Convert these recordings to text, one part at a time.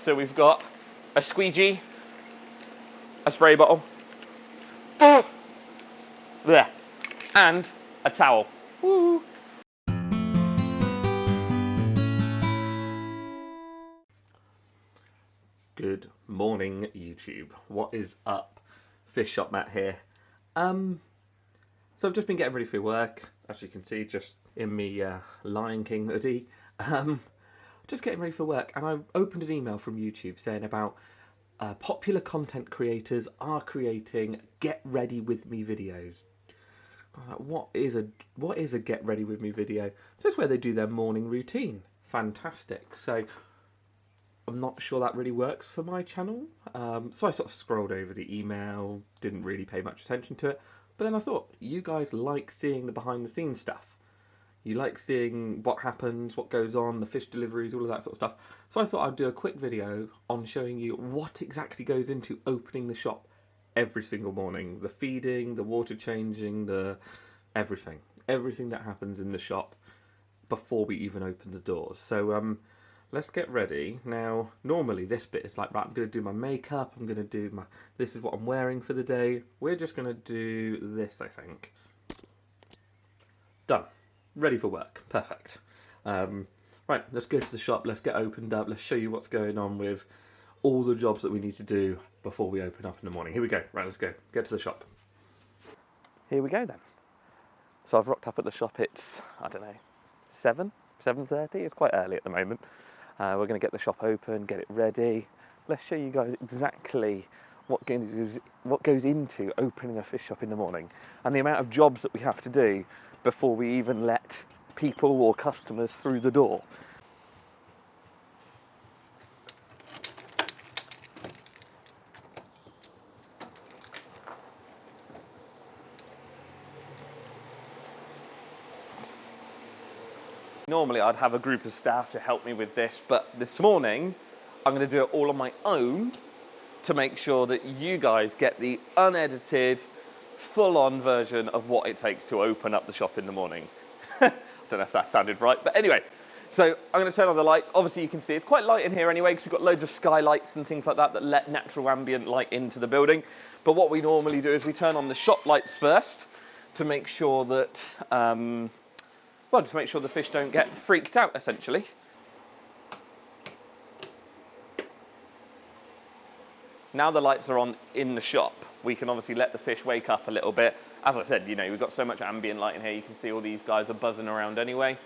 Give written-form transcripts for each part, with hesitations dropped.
So we've got a squeegee, a spray bottle, there, and a towel. Woo. Good morning, YouTube. What is up? Fish Shop Matt here. So I've just been getting ready for work, as you can see, just in me Lion King hoodie. Just getting ready for work, and I opened an email from YouTube saying about popular content creators are creating get ready with me videos. I was like, what is a get ready with me video? So it's where they do their morning routine. Fantastic. So I'm not sure that really works for my channel. So I sort of scrolled over the email, didn't really pay much attention to it. But then I thought, you guys like seeing the behind the scenes stuff. You like seeing what happens, what goes on, the fish deliveries, all of that sort of stuff. So I thought I'd do a quick video on showing you what exactly goes into opening the shop every single morning. The feeding, the water changing, the everything. Everything that happens in the shop before we even open the doors. So let's get ready. Now, normally this bit is like, right, I'm going to do my makeup, I'm going to do my, this is what I'm wearing for the day. We're just going to do this, I think. Done. Ready for work. Perfect. Right, let's go to the shop, let's get opened up, let's show you what's going on with all the jobs that we need to do before we open up in the morning. Here we go. Right, let's go. Get to the shop. Here we go then. So I've rocked up at the shop. It's, I don't know, 7:30. It's quite early at the moment. We're going to get the shop open, get it ready. Let's show you guys exactly what goes into opening a fish shop in the morning and the amount of jobs that we have to do before we even let people or customers through the door. Normally I'd have a group of staff to help me with this, but this morning I'm going to do it all on my own to make sure that you guys get the unedited, full-on version of what it takes to open up the shop in the morning. I don't know if that sounded right, but anyway. So I'm going to turn on the lights. Obviously you can see it's quite light in here anyway because we've got loads of skylights and things like that that let natural ambient light into the building. But what we normally do is we turn on the shop lights first to make sure that, well, to make sure the fish don't get freaked out, essentially. Now the lights are on in the shop, we can obviously let the fish wake up a little bit. As I said, you know, we've got so much ambient light in here, you can see all these guys are buzzing around anyway.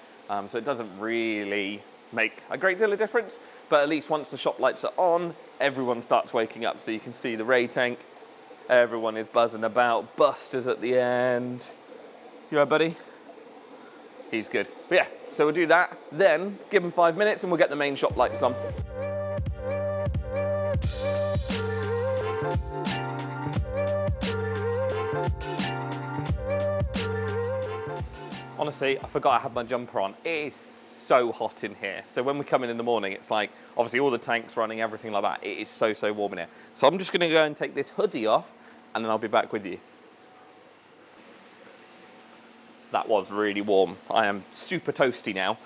So it doesn't really make a great deal of difference, but at least once the shop lights are on, everyone starts waking up. So you can see the ray tank, everyone is buzzing about, Buster's at the end. You all right, buddy? He's good. But yeah, so we'll do that, then give them 5 minutes and we'll get the main shop lights on. Honestly, I forgot I had my jumper on. It is so hot in here. So when we come in the morning, it's like, obviously all the tanks running, everything like that. It is so, so warm in here. So I'm just gonna go and take this hoodie off and then I'll be back with you. That was really warm. I am super toasty now.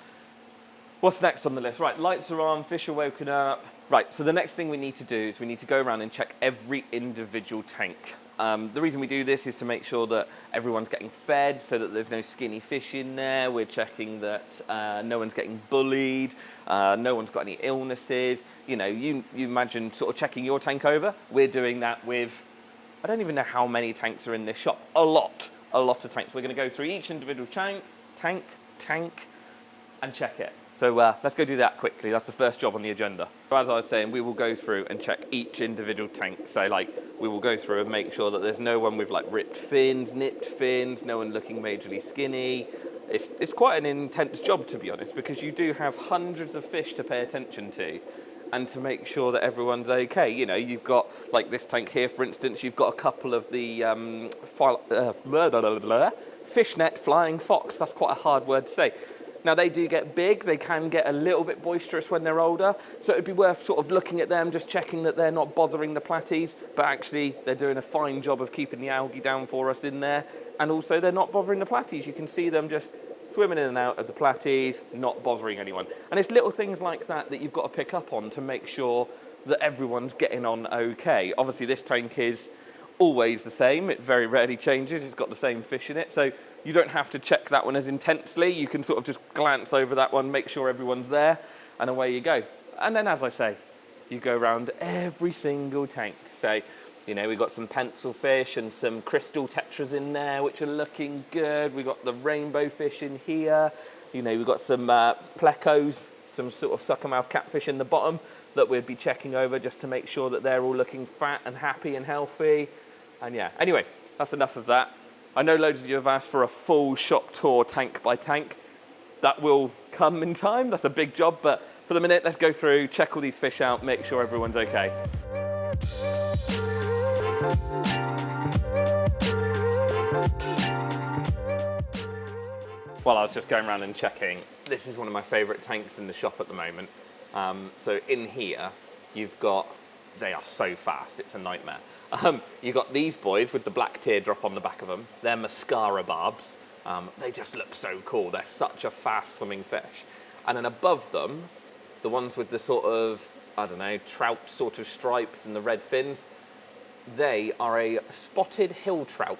What's next on the list? Right, lights are on, fish are woken up. Right, so the next thing we need to do is we need to go around and check every individual tank. The reason we do this is to make sure that everyone's getting fed so that there's no skinny fish in there. We're checking that no one's getting bullied, no one's got any illnesses. You know, you imagine sort of checking your tank over. We're doing that with, I don't even know how many tanks are in this shop. A lot of tanks. We're going to go through each individual tank, and check it. So let's go do that quickly. That's the first job on the agenda. As I was saying, we will go through and check each individual tank. So like, we will go through and make sure that there's no one with like ripped fins, nipped fins, no one looking majorly skinny. It's quite an intense job, to be honest, because you do have hundreds of fish to pay attention to and to make sure that everyone's okay. You know, you've got like this tank here, for instance, you've got a couple of the fishnet flying fox. That's quite a hard word to say. Now they do get big, they can get a little bit boisterous when they're older, so it'd be worth sort of looking at them, just checking that they're not bothering the platies, but actually they're doing a fine job of keeping the algae down for us in there, and also they're not bothering the platies. You can see them just swimming in and out of the platies, not bothering anyone. And it's little things like that that you've got to pick up on to make sure that everyone's getting on okay. Obviously this tank is always the same, it very rarely changes, it's got the same fish in it, so you don't have to check that one as intensely. You can sort of just glance over that one, make sure everyone's there, and away you go. And then, as I say, you go around every single tank. So, you know, we've got some pencil fish and some crystal tetras in there, which are looking good. We've got the rainbow fish in here. You know, we've got some plecos, some sort of suckermouth catfish in the bottom that we'd be checking over just to make sure that they're all looking fat and happy and healthy. And yeah, anyway, that's enough of that. I know loads of you have asked for a full shop tour tank by tank. That will come in time, that's a big job, but for the minute, let's go through, check all these fish out, make sure everyone's okay. Well, I was just going around and checking. This is one of my favourite tanks in the shop at the moment. So in here, you've got, they are so fast, it's a nightmare. You've got these boys with the black teardrop on the back of them. They're mascara barbs. They just look so cool. They're such a fast swimming fish. And then above them, the ones with the sort of, I don't know, trout sort of stripes and the red fins, they are a spotted hill trout.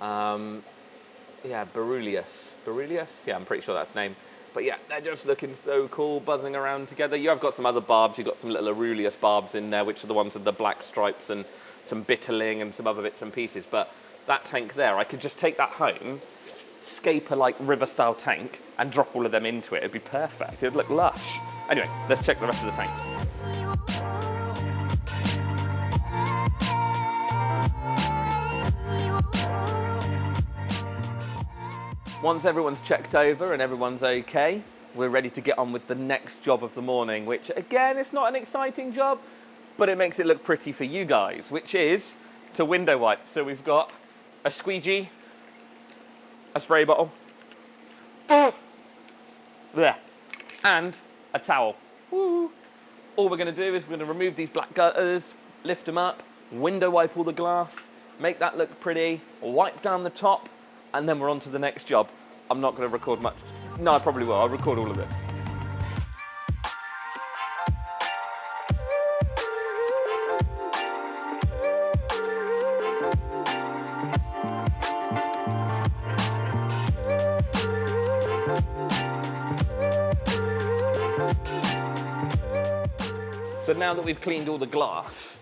Yeah, Berulius. Berulius? Yeah, I'm pretty sure that's the name. But yeah, they're just looking so cool, buzzing around together. You have got some other barbs. You've got some little Aurelius barbs in there, which are the ones with the black stripes, and some bitterling and some other bits and pieces. But that tank there, I could just take that home, scape a like river-style tank, and drop all of them into it. It'd be perfect. It'd look lush. Anyway, let's check the rest of the tanks. Once everyone's checked over and everyone's okay, we're ready to get on with the next job of the morning, which again, it's not an exciting job, but it makes it look pretty for you guys, which is to window wipe. So we've got a squeegee, a spray bottle, there, and a towel. Woo. All we're going to do is we're going to remove these black gutters, lift them up, window wipe all the glass, make that look pretty, wipe down the top, and then we're on to the next job. I'm not going to record much. No, I probably will. I'll record all of this. So now that we've cleaned all the glass.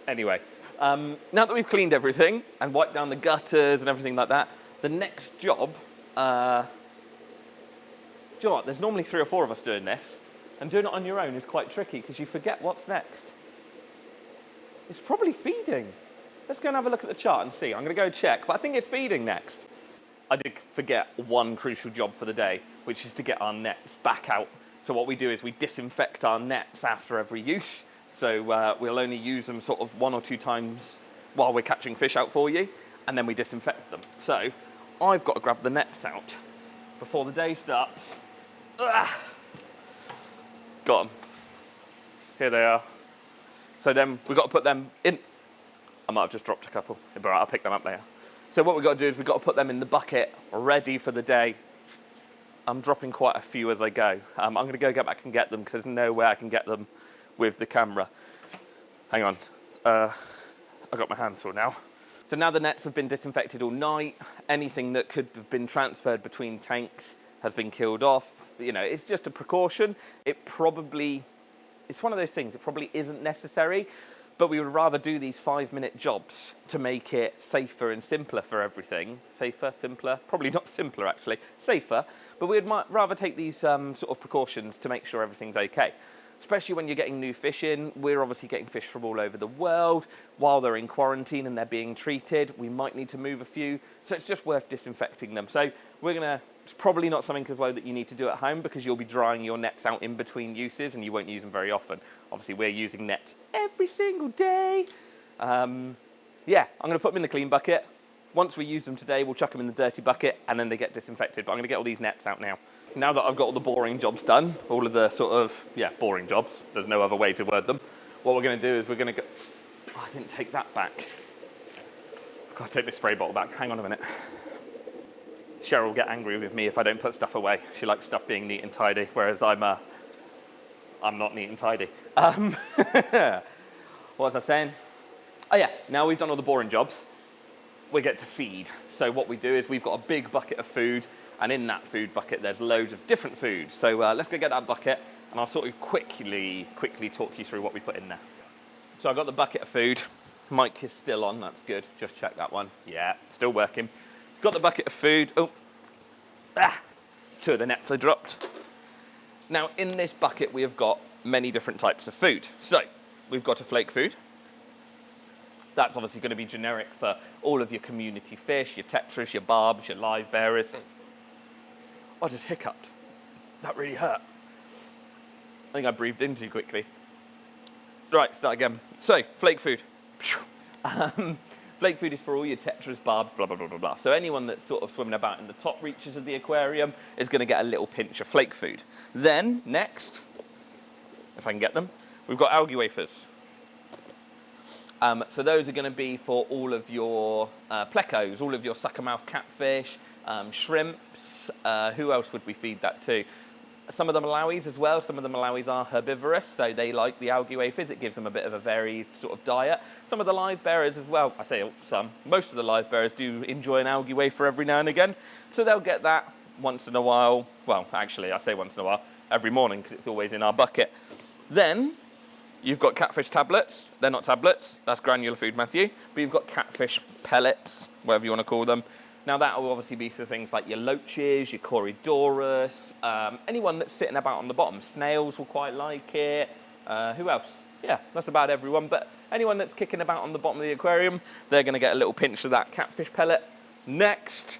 Anyway, now that we've cleaned everything and wiped down the gutters and everything like that, the next job, do you know what? There's normally 3 or 4 of us doing this, and doing it on your own is quite tricky because you forget what's next. It's probably feeding. Let's go and have a look at the chart and see. I'm going to go check, but I think it's feeding next. I did forget one crucial job for the day, which is to get our nets back out. So what we do is we disinfect our nets after every use. So we'll only use them sort of 1 or 2 times while we're catching fish out for you, and then we disinfect them. So I've got to grab the nets out before the day starts. Ugh. Got them. Here they are. So then we've got to put them in. I might have just dropped a couple. But I'll pick them up later. So what we've got to do is we've got to put them in the bucket, ready for the day. I'm dropping quite a few as I go. I'm going to go back and get them because there's no way I can get them with the camera. Hang on. I got my hands full now. So now the nets have been disinfected all night. Anything that could have been transferred between tanks has been killed off. You know, it's just a precaution. It's one of those things, it probably isn't necessary, but we would rather do these 5-minute jobs to make it safer and simpler for everything. Safer, simpler, probably not simpler actually, safer, but we'd rather take these sort of precautions to make sure everything's okay. Especially when you're getting new fish in. We're obviously getting fish from all over the world. While they're in quarantine and they're being treated, we might need to move a few, so it's just worth disinfecting them. So it's probably not something as well that you need to do at home because you'll be drying your nets out in between uses and you won't use them very often. Obviously, we're using nets every single day. Yeah, I'm going to put them in the clean bucket. Once we use them today, we'll chuck them in the dirty bucket and then they get disinfected. But I'm going to get all these nets out now. Now that I've got all the boring jobs done, all of the sort of, boring jobs, there's no other way to word them, what we're going to do is we're going to go... Oh, I didn't take that back. Gotta take this spray bottle back. Hang on a minute. Cheryl will get angry with me if I don't put stuff away. She likes stuff being neat and tidy, whereas I'm not neat and tidy. What was I saying? Oh yeah, now we've done all the boring jobs, we get to feed. So what we do is we've got a big bucket of food, and in that food bucket there's loads of different foods. So let's go get that bucket, and I'll sort of quickly talk you through what we put in there. So I've got the bucket of food. Mic is still on, that's good. Just check that one. Yeah, still working. Got the bucket of food. Oh, it's 2 of the nets I dropped. Now in this bucket we have got many different types of food. So we've got a flake food. That's obviously going to be generic for all of your community fish, your tetras, your barbs, your live bearers. I just hiccuped. That really hurt. I think I breathed in too quickly. Right, start again. So, flake food. Flake food is for all your tetras, barbs, blah, blah, blah, blah, blah. So anyone that's sort of swimming about in the top reaches of the aquarium is going to get a little pinch of flake food. Then, next, if I can get them, we've got algae wafers. So those are going to be for all of your plecos, all of your suckermouth catfish, shrimps. Who else would we feed that to? Some of the Malawis as well. Some of the Malawis are herbivorous, so they like the algae wafers. It gives them a bit of a varied sort of diet. Some of the live bearers as well. I say some. Most of the live bearers do enjoy an algae wafer every now and again. So they'll get that once in a while. Well, actually, I say once in a while. Every morning, because it's always in our bucket. Then you've got catfish tablets. They're not tablets. That's granular food, Matthew. But you've got catfish pellets, whatever you want to call them. Now that will obviously be for things like your loaches, your corydoras, anyone that's sitting about on the bottom. Snails will quite like it. Who else? Yeah, that's about everyone. But anyone that's kicking about on the bottom of the aquarium, they're going to get a little pinch of that catfish pellet. Next,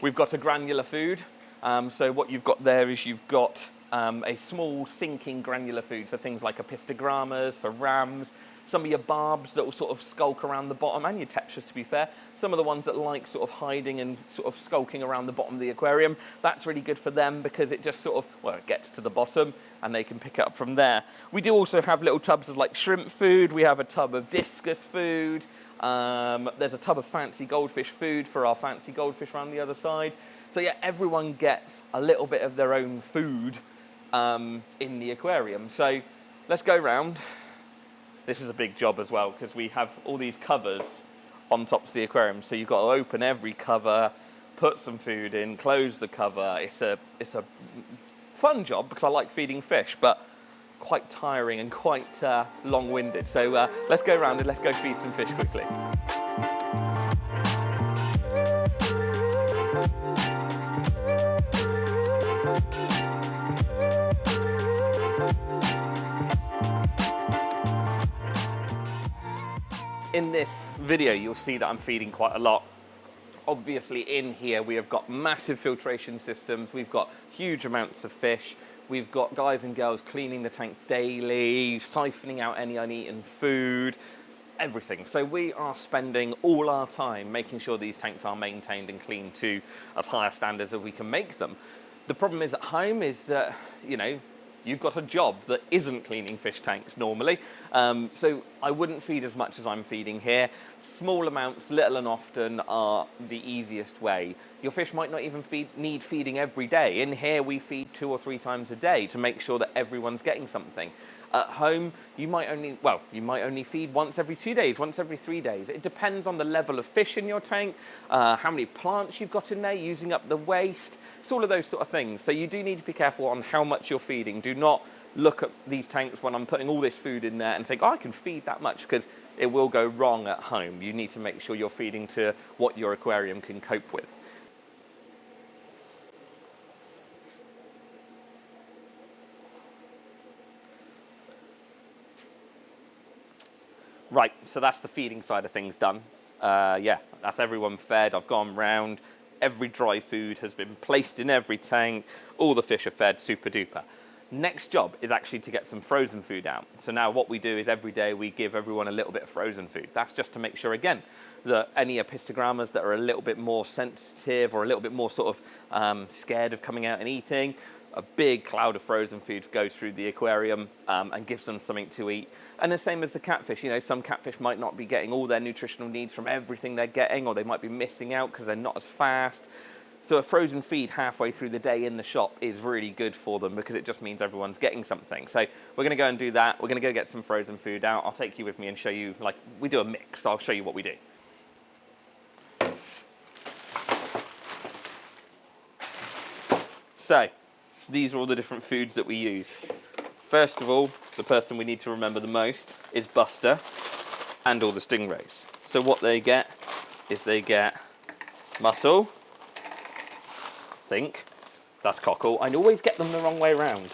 we've got a granular food. So what you've got there is you've got a small sinking granular food for things like apistogrammas, for rams, some of your barbs that will sort of skulk around the bottom, and your tetras, to be fair. Some of the ones that like sort of hiding and sort of skulking around the bottom of the aquarium, that's really good for them because it just sort of, well, it gets to the bottom and they can pick it up from there. We do also have little tubs of like shrimp food. We have a tub of discus food. There's a tub of fancy goldfish food for our fancy goldfish around the other side. So yeah, everyone gets a little bit of their own food in the aquarium. So let's go round. This is a big job as well because we have all these covers on top of the aquarium. So you've got to open every cover, put some food in, close the cover. It's a fun job because I like feeding fish, but quite tiring and quite long-winded. So let's go around and let's go feed some fish quickly. In this video, you'll see that I'm feeding quite a lot. Obviously, in here, we have got massive filtration systems. We've got huge amounts of fish. We've got guys and girls cleaning the tank daily, siphoning out any uneaten food, everything. So we are spending all our time making sure these tanks are maintained and clean to as high a standards as we can make them. The problem is at home is that, you know, you've got a job that isn't cleaning fish tanks normally. So I wouldn't feed as much as I'm feeding here. Small amounts, little and often, are the easiest way. Your fish might not even need feeding every day. In here, we feed 2 or 3 times a day to make sure that everyone's getting something. At home, you might only feed once every 2 days, once every 3 days. It depends on the level of fish in your tank, how many plants you've got in there, using up the waste. It's all of those sort of things. So you do need to be careful on how much you're feeding. Do not look at these tanks when I'm putting all this food in there and think, oh, I can feed that much, because it will go wrong at home. You need to make sure you're feeding to what your aquarium can cope with. Right, so that's the feeding side of things done. Yeah, that's everyone fed. I've gone round. Every dry food has been placed in every tank. All the fish are fed, super duper. Next job is actually to get some frozen food out. So now what we do is every day we give everyone a little bit of frozen food. That's just to make sure, again, that any apistogrammas that are a little bit more sensitive or a little bit more sort of scared of coming out and eating, a big cloud of frozen food goes through the aquarium and gives them something to eat. And the same as the catfish, you know, some catfish might not be getting all their nutritional needs from everything they're getting, or they might be missing out because they're not as fast. So a frozen feed halfway through the day in the shop is really good for them because it just means everyone's getting something. So we're going to go and do that. We're going to go get some frozen food out. I'll take you with me and show you, like, we do a mix. So I'll show you what we do. So these are all the different foods that we use. First of all, the person we need to remember the most is Buster and all the stingrays. So what they get is they get mussel. Think that's cockle. I always get them the wrong way around.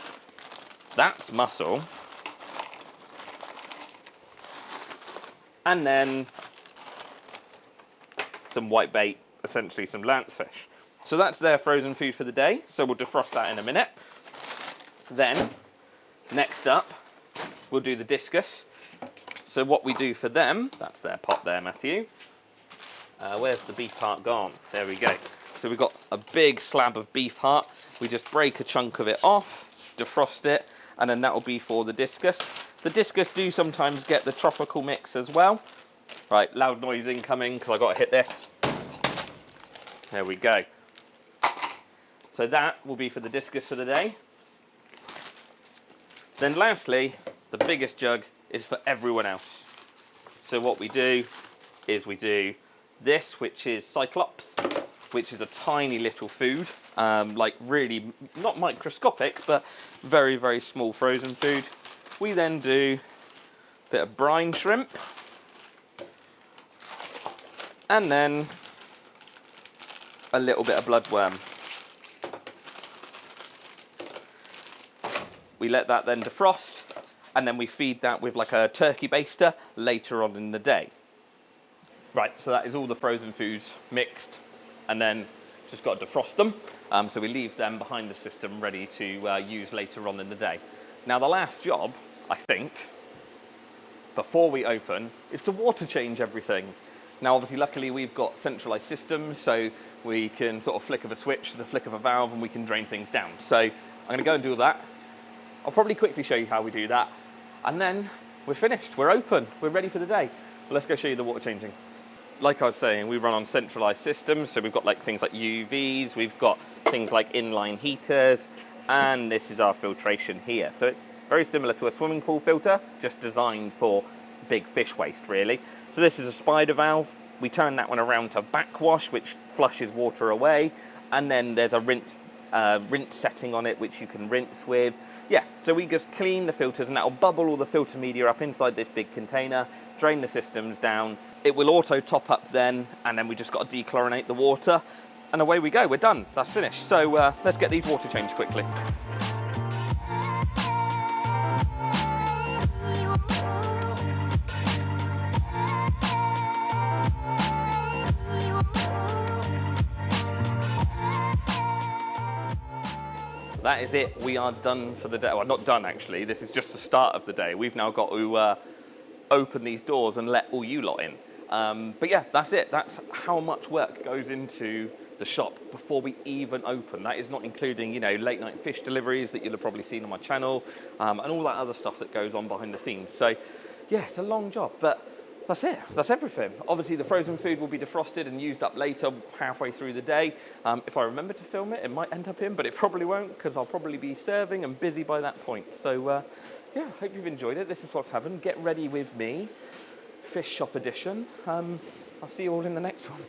That's mussel. And then some whitebait, essentially some lancefish. So that's their frozen food for the day. So we'll defrost that in a minute. Then, next up, we'll do the discus. So what we do for them, that's their pot there, Matthew. Where's the beef heart gone? There we go. So we've got a big slab of beef heart. We just break a chunk of it off, defrost it, and then that will be for the discus. The discus do sometimes get the tropical mix as well. Right, loud noise incoming because I've got to hit this. There we go. So that will be for the discus for the day. Then lastly, the biggest jug is for everyone else. So what we do is we do this, which is cyclops, which is a tiny little food, like really not microscopic, but very, very small frozen food. We then do a bit of brine shrimp, and then a little bit of bloodworm. We let that then defrost, and then we feed that with like a turkey baster later on in the day. Right, so that is all the frozen foods mixed, and then just got to defrost them. So we leave them behind the system ready to use later on in the day. Now the last job, I think, before we open, is to water change everything. Now obviously luckily we've got centralized systems, so we can sort of flick of a switch, the flick of a valve, and we can drain things down. So I'm going to go and do that. I'll probably quickly show you how we do that, and then we're finished, we're open, we're ready for the day. Well, let's go show you the water changing. Like I was saying, we run on centralized systems, so we've got like things like UVs, we've got things like inline heaters, and this is our filtration here. So it's very similar to a swimming pool filter, just designed for big fish waste really. So this is a spider valve. We turn that one around to backwash, which flushes water away, and then there's a rinse setting on it which you can rinse with. Yeah, so we just clean the filters, and that will bubble all the filter media up inside this big container, drain the systems down. It will auto top up then, and then we just got to dechlorinate the water, and away we go. We're done. That's finished. So let's get these water changed quickly. That is it. We are done for the day. Well, not done actually. This is just the start of the day. We've now got to open these doors and let all you lot in. But yeah, that's it. That's how much work goes into the shop before we even open. That is not including, you know, late night fish deliveries that you'll have probably seen on my channel, and all that other stuff that goes on behind the scenes. So yeah, it's a long job, but that's it. That's everything. Obviously the frozen food will be defrosted and used up later, halfway through the day. If I remember to film it, it might end up in, but it probably won't, because I'll probably be serving and busy by that point. So yeah, hope you've enjoyed it. This is what's happened. Get ready with me. Fish shop edition. I'll see you all in the next one.